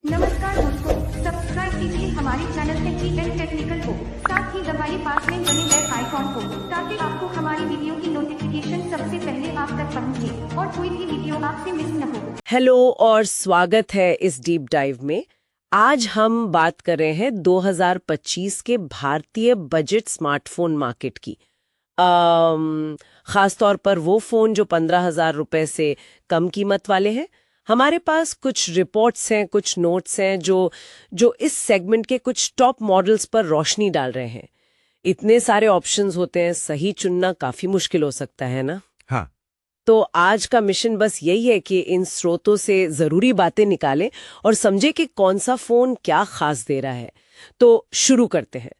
नमस्कार दोस्तों, सब्सक्राइब कीजिए हमारे चैनल टेक्निकल को, साथ ही दबाइए पास में बने बेल आइकॉन को, ताकि आपको हमारी वीडियो की नोटिफिकेशन सबसे पहले आप तक पहुंचे और कोई भी वीडियो आपसे मिस न हो। हेलो और स्वागत है इस डीप डाइव में। आज हम बात कर रहे हैं 2025 के भारतीय बजट स्मार्टफोन मार्केट की। खास तौर पर वो फोन जो 15,000 रुपए से कम कीमत वाले हैं। हमारे पास कुछ रिपोर्ट्स हैं, कुछ नोट्स हैं जो इस सेगमेंट के कुछ टॉप मॉडल्स पर रोशनी डाल रहे हैं। इतने सारे ऑप्शंस होते हैं, सही चुनना काफी मुश्किल हो सकता है ना। हाँ। तो आज का मिशन बस यही है कि इन स्रोतों से जरूरी बातें निकालें और समझे कि कौन सा फोन क्या खास दे रहा है। तो शुरू करते हैं।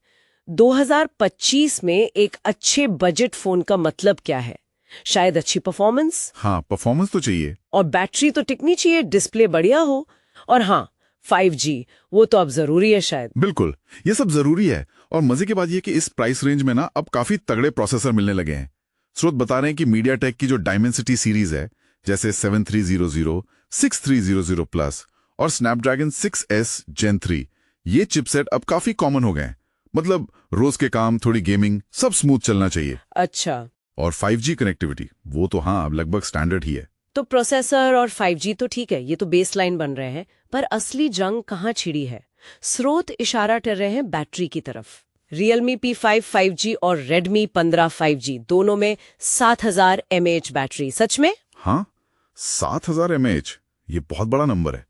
2025 में एक अच्छे बजट फोन का मतलब क्या है? शायद अच्छी परफॉर्मेंस। हाँ, परफॉर्मेंस तो चाहिए। और बैटरी तो टिकनी चाहिए, डिस्प्ले बढ़िया हो। और हाँ, 5G वो तो अब जरूरी है शायद। बिल्कुल, ये सब जरूरी है। और मजे की बात ये कि इस प्राइस रेंज में ना अब काफी तगड़े प्रोसेसर मिलने लगे हैं। स्रोत बता रहे हैं कि मीडियाटेक की जो डायमेंसिटी सीरीज है, जैसे 7300, 6300 प्लस और स्नैपड्रैगन 6S Gen 3, ये चिपसेट अब काफी कॉमन हो गए हैं। मतलब रोज के काम, थोड़ी गेमिंग, सब स्मूथ चलना चाहिए। अच्छा। और 5G कनेक्टिविटी वो तो हाँ अब लगभग स्टैंडर्ड ही है। तो प्रोसेसर और 5G तो ठीक है, ये तो बेसलाइन बन रहे हैं, पर असली जंग कहाँ छिड़ी है? स्रोत इशारा कर रहे हैं बैटरी की तरफ। Realme P5 5G और Redmi 15 5G दोनों में 7000 mAh बैटरी। सच में? हाँ, 7000 mAh, ये बहुत बड़ा नंबर है।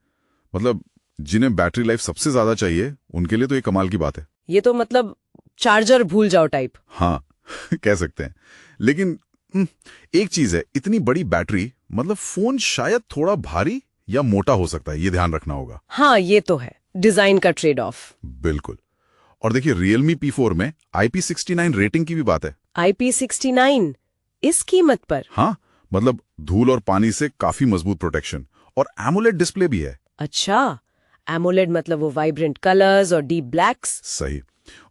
मतलब जिन्हें बैटरी लाइफ सबसे ज्यादा चाहिए उनके लिए तो ये कमाल की बात है। ये तो मतलब चार्जर भूल जाओ टाइप। हाँ कह सकते हैं। लेकिन एक चीज है, इतनी बड़ी बैटरी मतलब फोन शायद थोड़ा भारी या मोटा हो सकता है, ये ध्यान रखना होगा। हाँ, ये तो है, डिजाइन का ट्रेड ऑफ। बिल्कुल। और देखिए Realme P4 में IP69 रेटिंग की भी बात है। IP69 इस कीमत पर? हाँ, मतलब धूल और पानी से काफी मजबूत प्रोटेक्शन और एमोलेड डिस्प्ले भी है। अच्छा, एमोलेड मतलब वो वाइब्रेंट कलर्स और डीप ब्लैक्स। सही।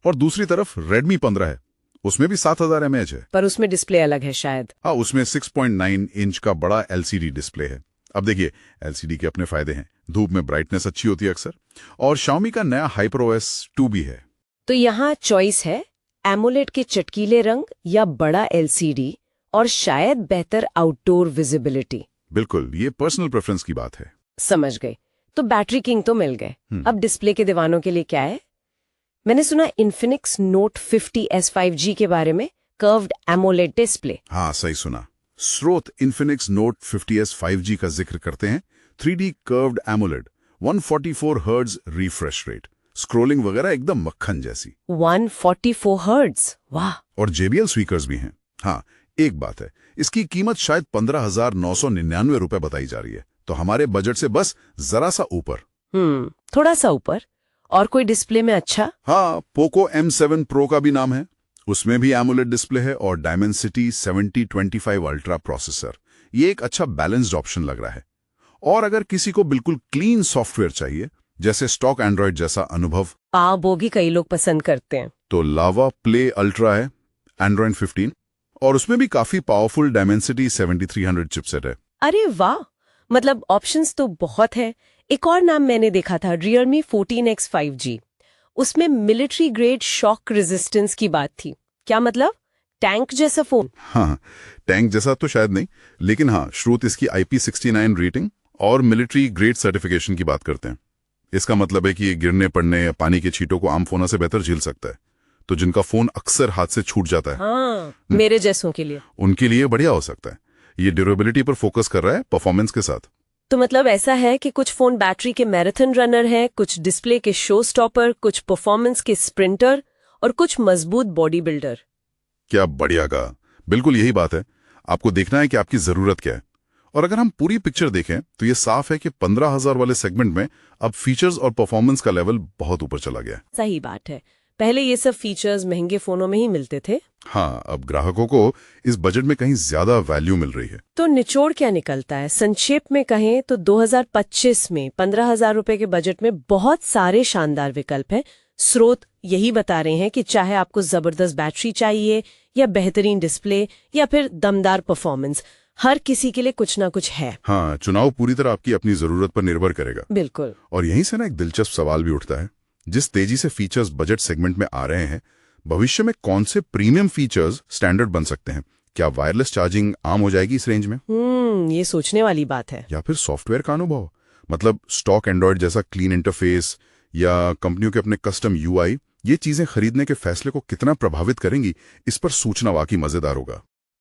और दूसरी तरफ Redmi 15 है, उसमें भी 7000 mAh है। पर उसमें डिस्प्ले अलग है शायद। हाँ, उसमें 6.9 इंच का बड़ा LCD डिस्प्ले है। अब देखिए LCD के अपने फायदे हैं, धूप में ब्राइटनेस अच्छी होती है अक्सर। और Xiaomi का नया HyperOS 2 भी है। तो यहाँ चॉइस है एमोलेड के चटकीले रंग या बड़ा LCD और शायद बेहतर आउटडोर विजिबिलिटी। बिल्कुल, ये पर्सनल प्रेफरेंस की बात है। समझ गए। तो बैटरी किंग तो मिल गए, अब डिस्प्ले के दीवानों के लिए क्या है? मैंने सुना Infinix Note 50S 5G के बारे में, कर्व्ड एमोलेड डिस्प्ले। हाँ, सही सुना। स्रोत Infinix Note 50S 5G का जिक्र करते हैं। 3D curved AMOLED, 144 hertz refresh rate, scrolling वगैरह एकदम मक्खन जैसी। 144 हर्ट्ज, वाह। और JBL स्पीकर्स भी हैं। हाँ, एक बात है, इसकी कीमत शायद 15,999 रुपए बताई जा रही है, तो हमारे बजट से बस जरा सा ऊपर। थोड़ा सा ऊपर। और कोई डिस्प्ले में अच्छा? हाँ, पोको M7 Pro का भी नाम है, उसमें भी एमोलेड डिस्प्ले है और डायमेंसिटी 7025 अल्ट्रा प्रोसेसर। ये एक अच्छा बैलेंस्ड ऑप्शन लग रहा है। और अगर किसी को बिल्कुल क्लीन सॉफ्टवेयर चाहिए, जैसे स्टॉक एंड्रॉइड जैसा अनुभव, वो भी कई लोग पसंद करते हैं, तो लावा प्ले अल्ट्रा है, एंड्रॉइड 15, और उसमें भी काफी पावरफुल डायमेंसिटी 7300 चिपसेट है। अरे वाह, मतलब ऑप्शंस तो बहुत है। एक और नाम मैंने देखा था, Realme 14X 5G। उसमें मिलिट्री ग्रेड शॉक रेजिस्टेंस की बात थी। क्या मतलब? टैंक जैसा फोन? हाँ, टैंक जैसा तो शायद नहीं, लेकिन हाँ, स्रोत इसकी IP69 रेटिंग और मिलिट्री ग्रेड सर्टिफिकेशन की बात करते हैं। इसका मतलब है कि ये गिरने पड़ने या पानी के छींटों को आम फोन से बेहतर झेल सकता है। तो जिनका फोन अक्सर हाथ से छूट जाता है, हाँ, मेरे जैसों के लिए, उनके लिए बढ़िया हो सकता है। ये ड्यूरेबिलिटी पर फोकस कर रहा है परफॉर्मेंस के साथ। तो मतलब ऐसा है कि कुछ फोन बैटरी के मैराथन रनर हैं, कुछ डिस्प्ले के शो स्टॉपर, कुछ परफॉर्मेंस के स्प्रिंटर और कुछ मजबूत बॉडी बिल्डर। क्या बढ़िया कहा। बिल्कुल यही बात है। आपको देखना है कि आपकी जरूरत क्या है। और अगर हम पूरी पिक्चर देखें तो ये साफ है कि 15,000 वाले सेगमेंट में अब फीचर्स और परफॉर्मेंस का लेवल बहुत ऊपर चला गया है। सही बात है, पहले ये सब फीचर्स महंगे फोनों में ही मिलते थे। हाँ, अब ग्राहकों को इस बजट में कहीं ज्यादा वैल्यू मिल रही है। तो निचोड़ क्या निकलता है? संक्षेप में कहें तो 2025 में 15,000 रुपए के बजट में बहुत सारे शानदार विकल्प हैं। स्रोत यही बता रहे हैं कि चाहे आपको जबरदस्त बैटरी चाहिए या बेहतरीन डिस्प्ले या फिर दमदार परफॉर्मेंस, हर किसी के लिए कुछ ना कुछ है। हाँ, चुनाव पूरी तरह आपकी अपनी जरूरत पर निर्भर करेगा। बिल्कुल। और यहीं से ना एक दिलचस्प सवाल भी उठता है, जिस तेजी से फीचर्स बजट सेगमेंट में आ रहे हैं, भविष्य में कौन से प्रीमियम फीचर्स स्टैंडर्ड बन सकते हैं? क्या वायरलेस चार्जिंग आम हो जाएगी इस रेंज में? ये सोचने वाली बात है। या फिर सॉफ्टवेयर का अनुभव, मतलब स्टॉक एंड्रॉयड जैसा क्लीन इंटरफेस या कंपनियों के अपने कस्टम यूआई, ये चीजें खरीदने के फैसले को कितना प्रभावित करेंगी, इस पर सोचना वाकई मजेदार होगा।